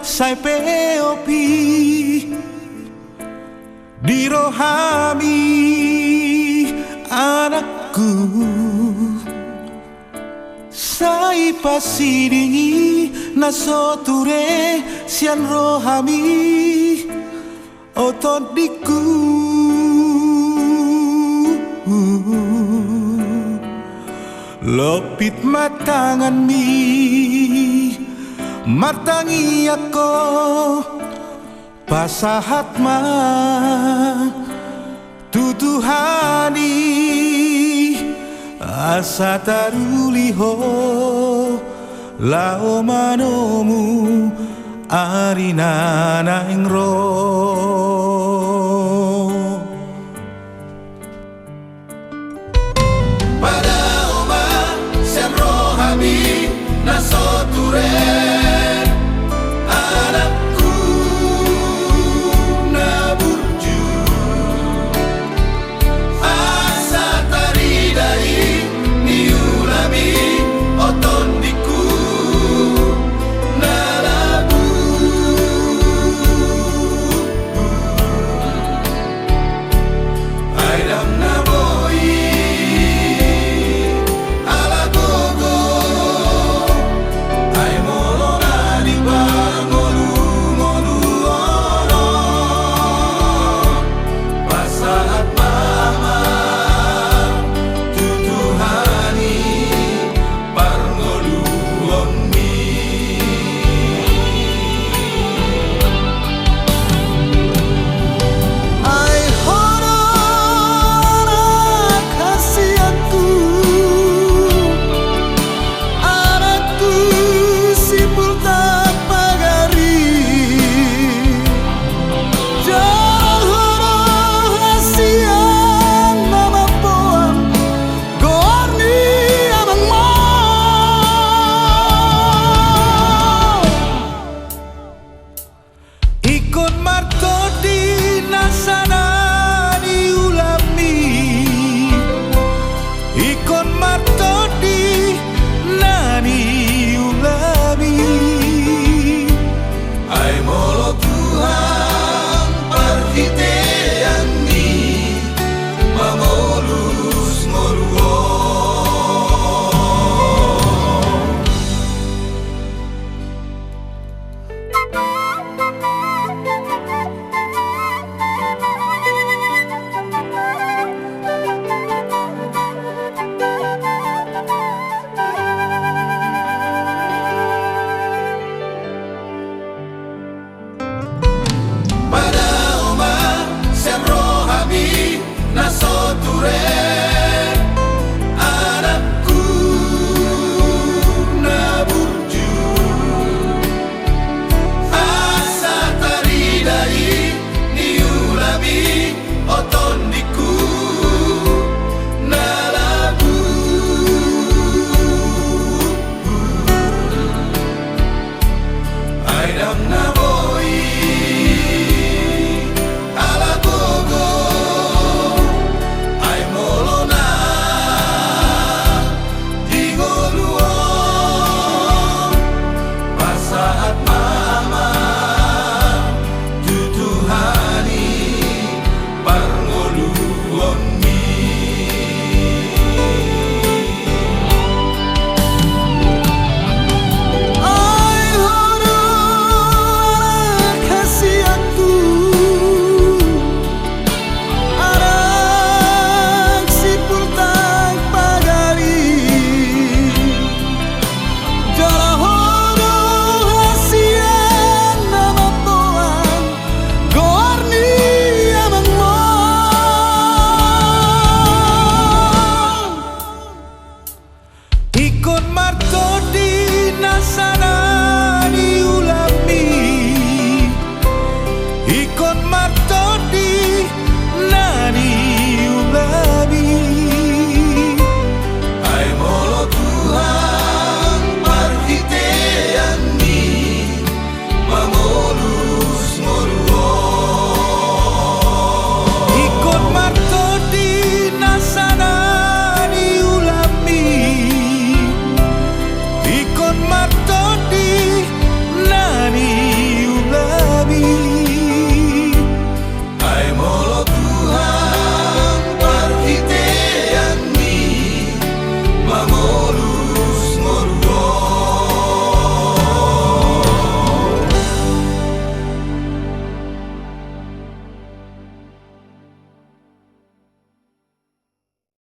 saipe opi di rohami anakku sai pasidingi nasoture sian rohami otodiku lopit matangan mi martangi ako pasahat ma tutuhani asa taruliho lao manomu arina naingro pada oma sen rohami nasoture anakku naburju asa taridai niulami otondiku nalabu aidam naboi ala gogo ai molona di bangolu molu ono pasahat mama tutuhani parngolu onmi ai horona kasihanku anakku sipul tak pagari jauh hasian mama poang gorni abang mau ikut marto di nasana diulami ikut marto di nani ulami ai molo Tuhan parhiteani mamolus moluo pada oma sen rohami nasoture anakku naburju asa taridai niulami otondiku nalabu aidam na